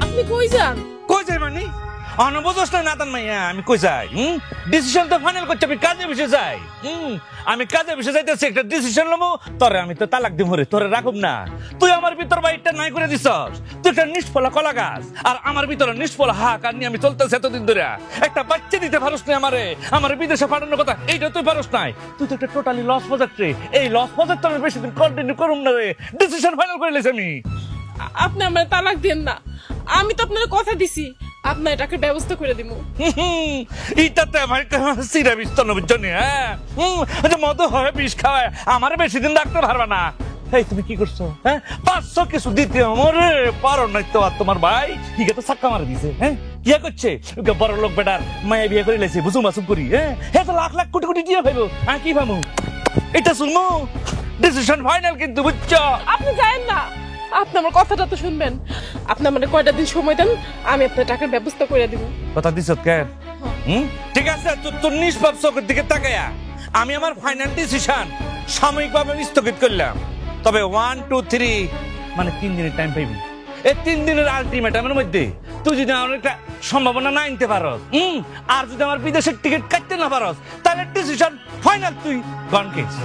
আপনি কই যান? কই যাই মানে অনবজস না নাতান মাইয়া, আমি কই যাই? ডিসিশন তো ফাইনাল করতে আমি কাজে বসে যাই। আমি কাজে বসে যাইতেছি, একটা ডিসিশন লমু, তোরে আমি তো তালাক দিব রে, তোরে রাখুম না। তুই আমার ভিতর বাইরটা নাই করে দিছস, তুই একটা নিষ্ফলা কলা গাছ, আর আমার ভিতরে নিষ্ফলা হাহাকার নিয়ে আমি চলতেছি এতদিন ধরে। একটা বাচ্চা দিতে পারস না আমার বিদেশে পাঠানোর কথা, এইটা তুই পারস নাই। তুই তো একটা টোটালি লস প্রজেক্ট রে, এই লস প্রজেক্ট আমি বেশি দিন কন্টিনিউ করুম না রে। ডিসিশন ফাইনাল করে লেছি আমি। আপনি আমার তালাক দেন না, আমি তো আপনার কথা দিছি আপনার টাকার ব্যবস্থা করে দিব। ইটাতে আমার সিরা বিষ তো বুঝছনি, হ্যাঁ মদ হয় বিষ খাওয়ায় আমার বেশি দিন রাখতে পারবে না। এই তুমি কি করছো? হ্যাঁ 500 কিছু দিতে আমারে পারো না তো। আর তোমার ভাই ঠিক আছে সাক্কা মার দিছে। হ্যাঁ কি করছে? বড় লোক বেটার মায়া বিয়ে করে লাইছে, বুঝুম আসুম করি। হ্যাঁ তো লাখ লাখ কোটি কোটি দিয়ে ভাইবো। হ্যাঁ কি ভাবো এটা শুনবো? ডিসিশন ফাইনাল কিন্তু, বুঝছো? আপনি যায়েন না, আপনি আমার কথাটা তো শুনবেন। আপনি আমাদের কয়টা দিন সময় দেন, আমি আপনার টাকার ব্যবস্থা করে দিব। কথা দিছ কেন? ঠিক আছে, তোর নিষ্পাপ চোখের দিকে তাকায়া আমি আমার ফাইনাল ডিসিশন সাময়িকভাবে স্থগিত করলাম। তবে 1 2 3 মানে 3 দিনের টাইম পাইবি। এই 3 দিনের আলটিমেটামের মধ্যে তুই যদি আমার একটা সম্ভাবনা না আনতে পারস, আর যদি আমার বিদেশের টিকিট কাটতে না পারস, তাহলে ডিসিশন ফাইনাল, তুই গন কেস।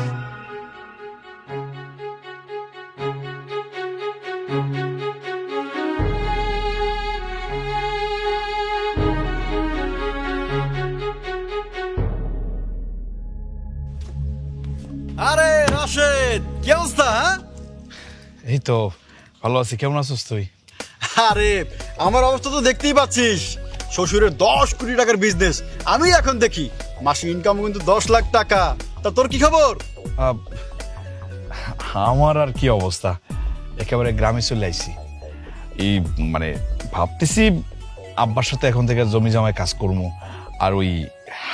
আরে রাশেদ, কি অবস্থা? হ্যাঁ, এই তো ভালো আছি। কেমন আছিস তুই? আরে আমার অবস্থা তো দেখতেই পাচ্ছিস। শ্বশুরের 10 কোটি টাকার বিজনেস, আমি এখন দেখি মাসিক ইনকাম কিন্তু 10 লাখ টাকা। তা তোর কি খবর? আহ, আমার আর কি অবস্থা, একেবারে গ্রামে চলে আইছি। এই মানে ভাবতেছি আব্বার সাথে এখন থেকে জমি জমায় কাজ করবো, আর ওই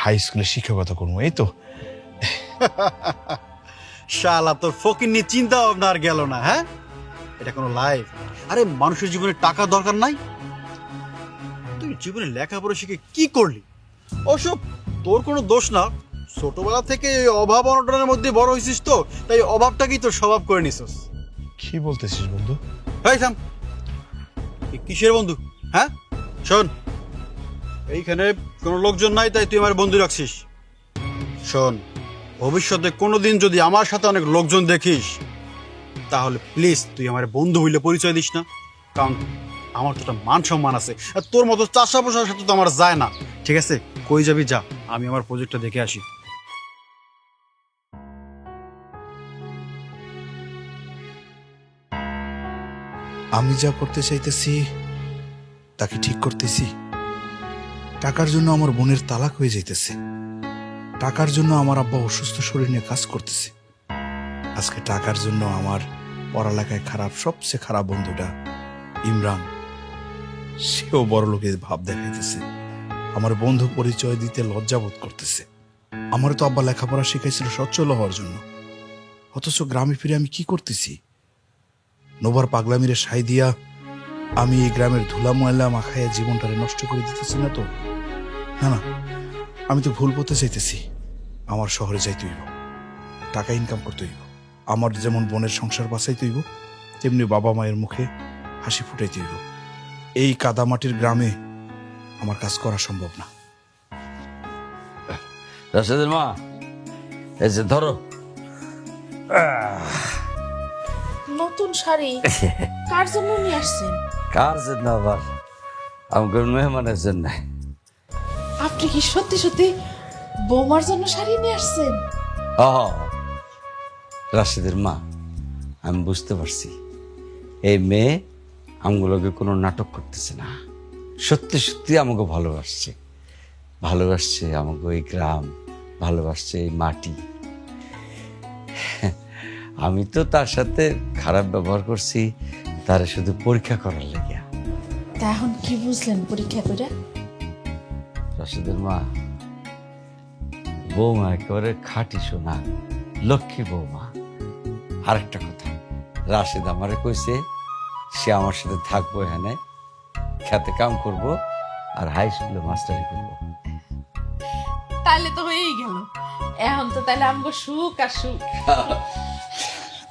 হাই স্কুলে শিক্ষকতা করবো। এই তো শালা তোর ফকির নিয়ে চিন্তা ভাবনা আর গেল না। হ্যাঁ, এটা কোনো লাইফ? আরে মানুষের জীবনে টাকা দরকার নাই? তুই জীবনে লেখাপড়া শিখে কি করলি? ওসব তোর কোনো দোষ না। ছোটবেলা থেকে এই অভাব অনটনের মধ্যে বড় হয়েছিস, তো তাই অভাবটাকেই তোর স্বভাব করে নিছিস। কি বলতেছিস বন্ধু? এই থাম, এই কিসের বন্ধু? হ্যাঁ শোন, এইখানে কোনো লোকজন নাই তাই তুই আমার বন্ধু রাখছিস। শোন, ভবিষ্যতে কোনোদিন যদি আমার সাথে অনেক লোকজন দেখিস, তাহলে প্লিজ তুই আমার বন্ধু হইলে পরিচয় দিস না। কারণ আমার তো একটা মান সম্মান আছে, আর তোর মতো চাষা পোষার সাথে তো আমার যায় না। ঠিক আছে, কই যাবি যা, আমি আমার প্রজেক্টটা দেখে আসি। আমি যা করতে চাইতেছি তা কি ঠিক করতেছি? টাকার জন্য আমার বোনের তালাক হয়ে যাইতেছে, টাকার জন্য আমার আব্বা অসুস্থ শরীর নিয়ে কাজ করতেছে, আজকে টাকার জন্য আমার পড়ালেখায় খারাপ সবচেয়ে খারাপ বন্ধুটা ইমরান, সেও বড় লোকের ভাব দেখাইতেছে, আমার বন্ধু পরিচয় দিতে লজ্জাবোধ করতেছে। আমার তো আব্বা লেখাপড়া শিখাইছিল সচ্ছল হওয়ার জন্য, অথচ গ্রামে ফিরে আমি কি করতেছি? নোবার পাগলামিরে সাই দিয়া আমি এই গ্রামের ধুলা ময়লা মাখাইয়া জীবনটারে নষ্ট করে দিতেছি না তো? না না, আমি তো ভুল পথে চাইতেছি। আমার শহরে যাইতে হইব, টাকা ইনকাম করতে হইব, আমার যেমন বোনের সংসার বাঁচাইতে হইব, তেমনি বাবা মায়ের মুখে হাসি ফুটাইতে হইব। এই কাদামাটির গ্রামে আমার কাজ করা সম্ভব না। রাশেদের মা, এই যে ধরো। নতুন শাড়ি কার জন্য নিয়ে আসছেন? কার জন্য আবার? আমার মেহমানের জন্য। আপনি কি সত্যি সত্যি বৌমার জন্য শাড়ি নিয়ে আসছেন? রাশেদের মা, আমি বুঝতে পারছি এই মেয়ে আমগুলোকে কোনো নাটক করতেছে না, সত্যি সত্যি আমাকে ভালোবাসছে। ভালোবাসছে আমাকে এই গ্রাম, ভালোবাসছে এই মাটি। আমি তো তার সাথে খারাপ ব্যবহার করছি, তার শুধু পরীক্ষা করার লেগে। তা এখন কি বুঝলেন পরীক্ষা করে? রাশেদের মা, বৌমা একেবারে খাঁটি সোনা, লক্ষ্মী বৌমা। আরেকটা কথা, রাশেদ আমারে কইছে সে আমার সাথে থাকবো, এখানে খেতে কাম করব আর হাই স্কুলে মাস্টারি করব। তাহলে তো হয়েই গেল, এখন তো তাহলে আমগো সুখ আর সুখ।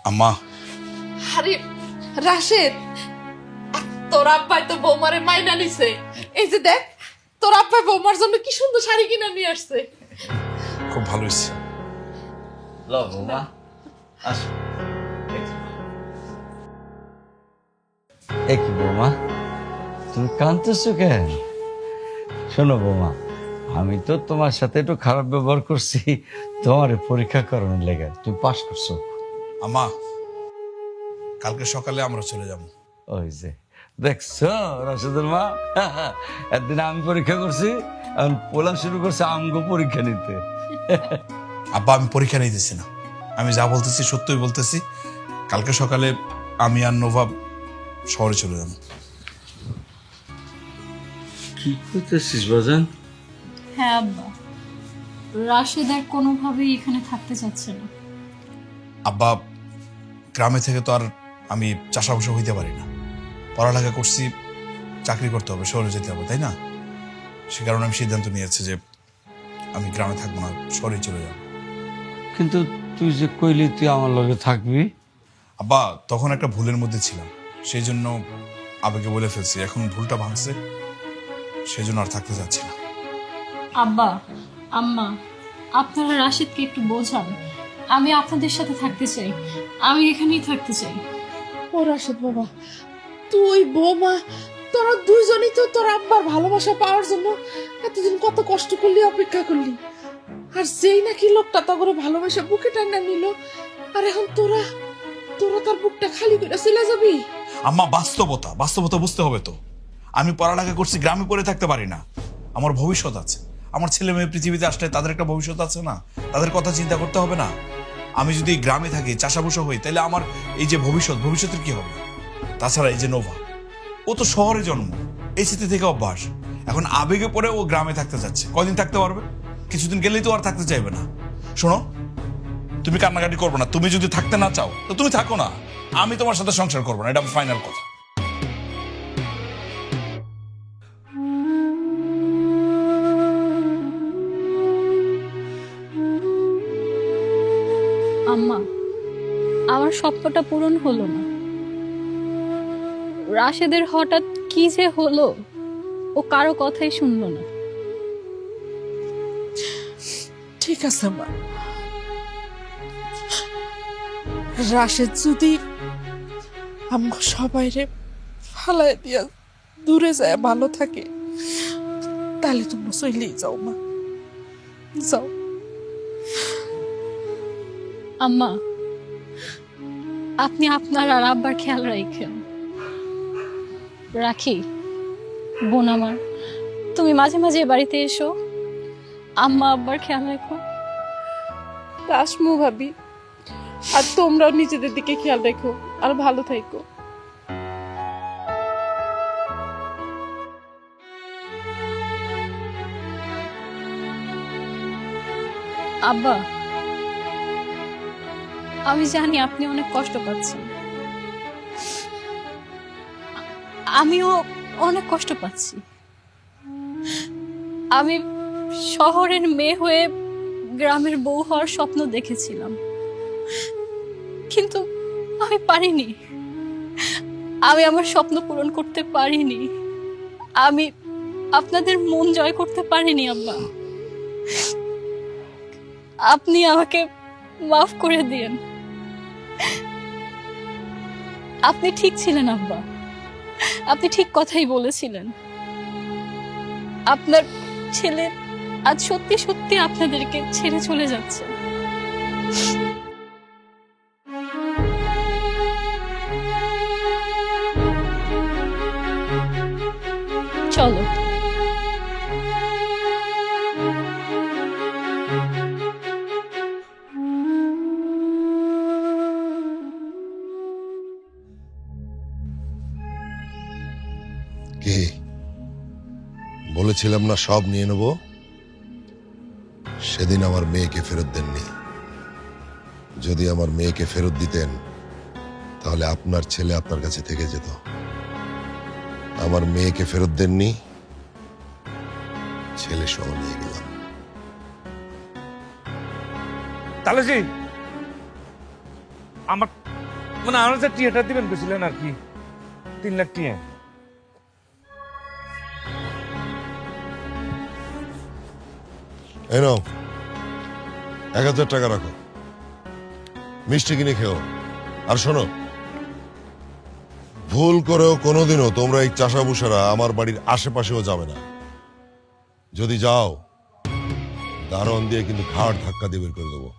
আম্মা, আরে রাশেদ, তোর আব্বাই তো বৌমারে মাইনা নিছে। এই যে দেখ, তোর আব্বাই বৌমার জন্য কি সুন্দর শাড়ি কিনে নিয়ে আসছে। খুব ভালো হয়েছে। বৌমা আসো। কি বৌমা, তুমি কাঁদতেছো কেন? শোনো বৌমা, আমি তো তোমার সাথে একটু খারাপ ব্যবহার করছি তোমার পরীক্ষা করানোর লেগে, তুমি পাস করছো। আম্মা, কালকে সকালে আমরা চলে যাব। ওই যে দেখছো রাশেদের মা, একদিন আমি পরীক্ষা করছি, এখন পোলা শুরু করছে আমগো পরীক্ষা নিতে। আব্বা আমি পরীক্ষা নিতেছি না, আমি যা বলতেছি সত্যই বলতেছি। কালকে সকালে আমি আর নোভা শহরে চলে যাবো। কি করতেছিস বাজান? হ্যাঁ আব্বা, রাশেদ আর কোনোভাবেই এখানে থাকতে চাচ্ছে না। আব্বা গ্রামে থেকে তো আর আমি চাষাবাসা হইতে পারি না, পড়ালেখা করছি, চাকরি করতে হবে, শহরে যেতে হবে, তাই না? সে কারণে আমি সিদ্ধান্ত নিয়েছি যে আমি গ্রামে থাকবো না, শহরে চলে যাবো। কিন্তু তুই যে কইলি তুই আমার লগে থাকবি। আব্বা তখন একটা ভুলের মধ্যে ছিলাম, সেই জন্য আবেগে বলে ফেলছি, এখন ভুলটা ভাঙছে, সেই জন্য আর থাকতে যাচ্ছি না। আব্বা, আম্মা, আপনারা রাশেদকে একটু বোঝান। আমি আপনাদের সাথে থাকতে চাই, আমি এখানেই থাকতে চাই। ও রাশেদ বাবা, তুই বৌমা তোরা দুইজনই তো তোর আব্বার ভালোবাসা পাওয়ার জন্য এতদিন কত কষ্ট করলি, অপেক্ষা করলি, আর যেই নাকি লোকটা তো করে ভালোবাসা বুকে টানা নিল, আর এখন তোরা তোরা তার বুকটা খালি করে চলে যাবি। আম্মা বাস্তবতা বুঝতে হবে তো। আমি পড়ালেখা করছি, গ্রামে পড়ে থাকতে পারি না, আমার ভবিষ্যৎ আছে, আমার ছেলে মেয়ে পৃথিবীতে আসলে তাদের একটা ভবিষ্যৎ আছে না, তাদের কথা চিন্তা করতে হবে না? আমি যদি গ্রামে থাকি, চাষাবুষা হই, তাহলে আমার এই যে ভবিষ্যতের কি হবে? তাছাড়া এই যে নোভা, ও তো শহরে জন্ম, এই স্মৃতি থেকে অভ্যাস, এখন আবেগে পড়ে ও গ্রামে থাকতে যাচ্ছে। কয়দিন থাকতে পারবে? কিছুদিন গেলেই তো আর থাকতে চাইবে না। শোনো, তুমি কান্নাকাটি করবে না, তুমি যদি থাকতে না চাও তো তুমি থাকো না, আমি তোমার সাথে সংসার করবো না, এটা ফাইনাল কথা। আম্মা, আমার স্বপ্নটা পূরণ হলো না। রাশেদের হঠাৎ কি যে হলো, ও কারো কথাই শুনলো না। ঠিক আছে মা, রাশেদ যদি আমরা সবাই রে ফালাই দিয়া দূরে যায় ভালো থাকে, তাহলে তোমরা চলেই যাও মা, যাও। আম্মা, আপনি আপনার আর আব্বার খেয়াল রাখেন। রাখি, বোন আমার, তুমি মাঝে মাঝে এ বাড়িতে এসো, আম্মা আব্বার খেয়াল রাখো। আসমু ভাবি, আর তোমরাও নিজেদের দিকে খেয়াল রেখো, আর ভালো থাকো। আব্বা, আমি জানি আপনি অনেক কষ্ট পাচ্ছেন, আমিও অনেক কষ্ট পাচ্ছি। আমি শহরের মেয়ে হয়ে গ্রামের বউ হওয়ার স্বপ্ন দেখেছিলাম, কিন্তু আমি পারিনি। আমি আমার স্বপ্ন পূরণ করতে পারিনি, আমি আপনাদের মন জয় করতে পারিনি। আব্বা, আপনি আমাকে মাফ করে দিন। আপনি ঠিক ছিলেন আব্বা, আপনি ঠিক কথাই বলেছিলেন। আপনার ছেলে আজ সত্যি সত্যি আপনাদেরকে ছেড়ে চলে যাচ্ছে। চলো। কি বলেছিলাম না সব নিয়ে নেব? সেদিন আমার মেয়েকে ফেরত দেননি। যদি আমার মেয়েকে ফেরত দিতেন তাহলে আপনার ছেলে আপনার কাছে থেকে যেত। আমার মেয়েকে ফেরত দেননি, ছেলে সহ নিয়ে গেলাম। তাহলে জি আমার মানে আমার যে টিয়াটা দিবেন গেছিলেন আর কি, 3 লাখ টিয়া। এই নাও 1000 টাকা রাখো, মিষ্টি কিনে খেও। আর শোনো, ভুল করেও কোনোদিনও তোমরা এই চাষাবুষারা আমার বাড়ির আশেপাশেও যাবে না। যদি যাও দারোয়ান দিয়ে কিন্তু ঘাড় ধাক্কা দিয়ে বের করে দেবো।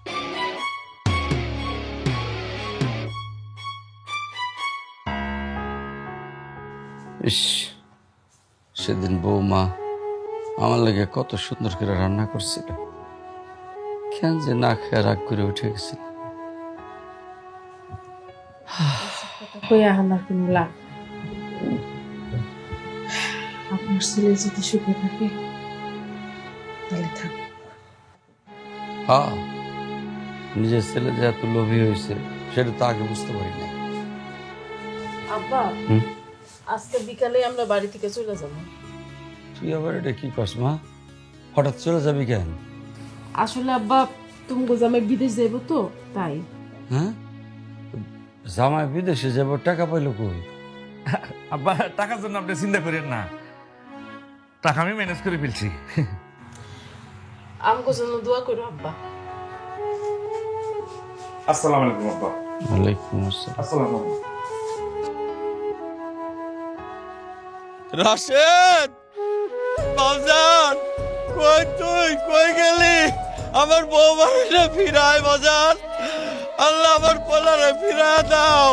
ইস, সেদিন বৌমা আমার লাগে কত সুন্দর করে রান্না করছিল, কেন যে না খেয়ে রাগ করে উঠে গেছিল। কইয়া আমার কোনো লাভ, আপনার ছেলে যদি সুখে থাকে তাহলে থাক। হ্যাঁ, নিজের ছেলে যে এত লোভী হয়েছে সেটা তো আগে বুঝতে পারি না। আব্বা, হুম? আজকে বিকালে আমরা বাড়ি থেকে চলে যাব। তুই আবার এটা কি করস মা? হঠাৎ চলে যাবি কেন? আসলে আব্বা, তুমি গোজামে বিদেশ যাইব তো তাই। হ্যাঁ, জামাই বিদেশে যাব, টাকা পাইলো কই? আব্বা, টাকার জন্য আপনি চিন্তা করেন না, টাকা আমি ম্যানেজ করে ফেলছি। আমগো জন্য দোয়া করো আব্বা। আসসালামু আলাইকুম আব্বা। ওয়ালাইকুম আসসালাম। আসসালামু আলাইকুম। রাশেদ, বাজান, কই তুই, কই গেলি? আমার বৌমারে ফিরায় বাজান। আল্লাহ, আমার পোলারে ফিরায় দাও,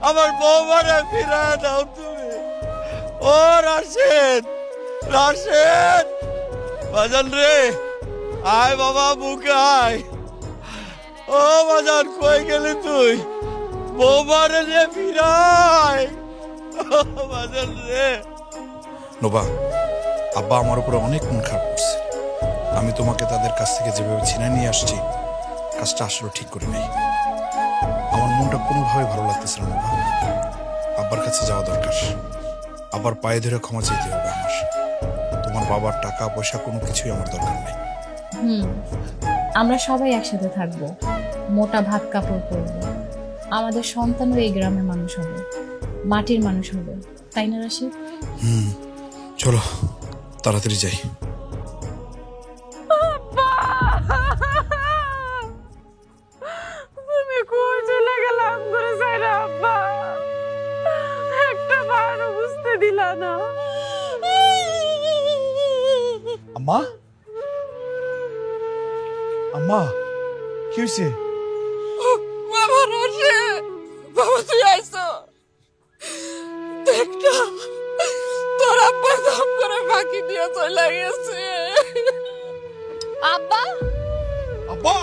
আমার বৌমারে ফিরায় দাও তুমি। ও রাশেদ, রাশেদ, বাজান রে, আয় বাবা, বুকে আয়। ও বাজান, কই গেলি তুই? বৌমারে যে ফিরায়। ও বাজান রে। নোবা, আব্বা আমার উপরে অনেক মন খারাপ করছে। আমি তোমাকে তাদের কাছ থেকে যেভাবে ছিনে নিয়ে আসছি, কাজটা আসলে ঠিক করে নেই। আমার মনটা কোনোভাবে ভালো লাগতেছে না নোবা। আব্বার কাছে যাওয়া দরকার, আবার পায়ে ধরে ক্ষমা চাইতে হবে আমার। তোমার বাবার টাকা পয়সা কোনো কিছুই আমার দরকার নেই। আমরা সবাই একসাথে থাকবো, মোটা ভাত কাপড় পরবো, আমাদের সন্তানও এই গ্রামের মানুষ হবে, মাটির মানুষ হবে, তাই না রাশিদ? চলো তাড়াতাড়ি যাই। তুমি কই চলে গেলা আমগরে যাইরা আব্বা? একটা বারও বুঝতে দিলা না। আম্মা, আম্মা, কি হয়েছে? বাবা রাশেদ, বাবা তুই আইছো? দেখ না, তোর আব্বা দাম করে ফাঁকি দিয়ে চলে গেছে। আব্বা, আব্বা,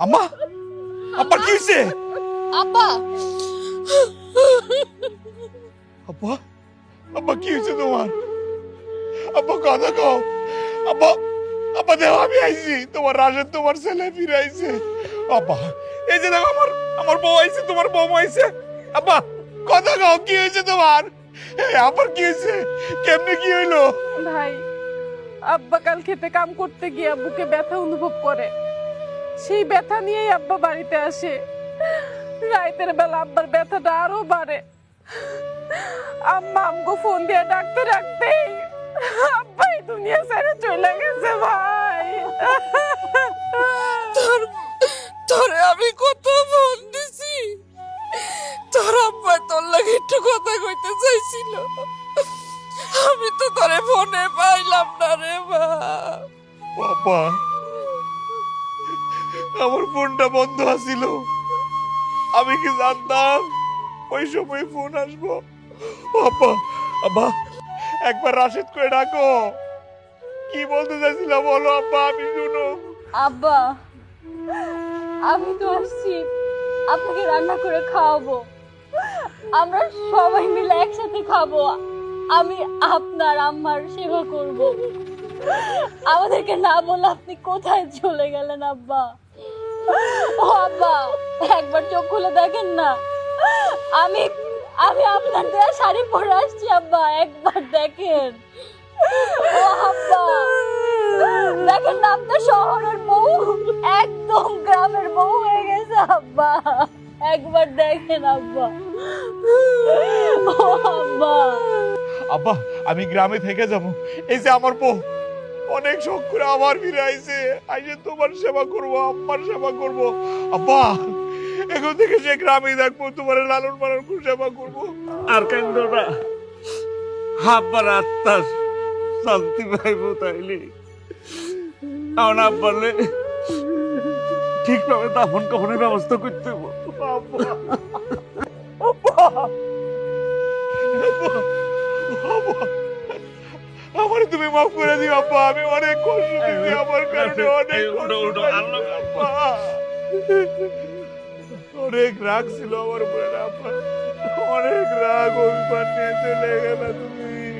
আম্মা, আব্বা কি হয়েছে? আব্বা, আব্বা, আব্বা কি হয়েছে তোমার? আব্বা কথা কও। আব্বা, আব্বা দেখো আমি আইছি, তোমার রাশেদ তোমার ছেলে ফিরে আইছে। আব্বা, এই যে দেখো আমার আমার বউ আইছে, তোমার বউ আইছে। আব্বা কথা কও, কি হয়েছে তোমার? আবার কি হয়েছে? কেমনে কি হইলো? ভাই, আব্বা কাল খেতে কাম করতে গিয়া বুকে ব্যথা অনুভব করে, সেই ব্যথা নিয়েই আব্বা বাড়িতে আসে। রাতের বেলা আব্বার ব্যথাটা আরো বাড়ে। আম্মা আমগো ফোন দিয়ে ডাকতে ডাকতেই আব্বা এই দুনিয়া ছেড়ে চলে গেছে ভাই। তোরে আমি কত ফোন দিছি, তোর আব্বা তোর লাগে একটু কথা কইতে চাইছিল, আমি তো তোরে ফোনে পাইলাম না রে মা। বাবা, আমার ফোনটা বন্ধ আছিল, আমি কি জানতাম ওই সময় ফোন আসবো? আব্বা, আব্বা একবার রাশেদ করে ডাকো, কি বলতে চাইছিল বলো আব্বা, আমি শুনো। আব্বা, আমি তো আসছি আপনাকে রান্না করে খাওয়াবো, আমরা সবাই মিলে একসাথে খাবো, আমি আপনার আম্মার সেবা করব। আমাদেরকে না বলে আপনি কোথায় চলে গেলেন আব্বা? ও আব্বা, একবার চোখ খুলে দেখেন না, আমি আমি আপনার দেয়া শাড়ি পরে আসছি আব্বা, একবার দেখেন। ও আব্বা, দেখেন না আপনার শহরের বউ একদম গ্রামের বউ হয়ে গেছে আব্বা, একবার দেখেন আব্বা। ও আব্বা, আব্বা আমি গ্রামে থেকে যাব, এই যে আমার বউ অনেক শখ করে আবার ফিরে আইছে, আইসে তোমার সেবা করবো, আম্মার সেবা করবো। আব্বা এখন থেকে সে গ্রামেই থাকবো, তোমার লালন পালন করে সেবা করবো। আর কেন্দ্র না, আব্বার আত্মার শান্তি পাইব তাইলে। কারণ আব্বারে ঠিকভাবে দাফন কাফনের ব্যবস্থা করতে হইব। আব্বা, আব্বা, আব্বা, আমার তুমি মাফ করে দিও আব্বা, আমি অনেক কষ্ট দিয়েছি আমার কারণে, অনেক কষ্ট পাইছি, আব্বা। অনেক রাগ ছিল আমার উপরে আব্বা, অনেক রাগ অভিমান নিয়ে চলে গেল তুমি।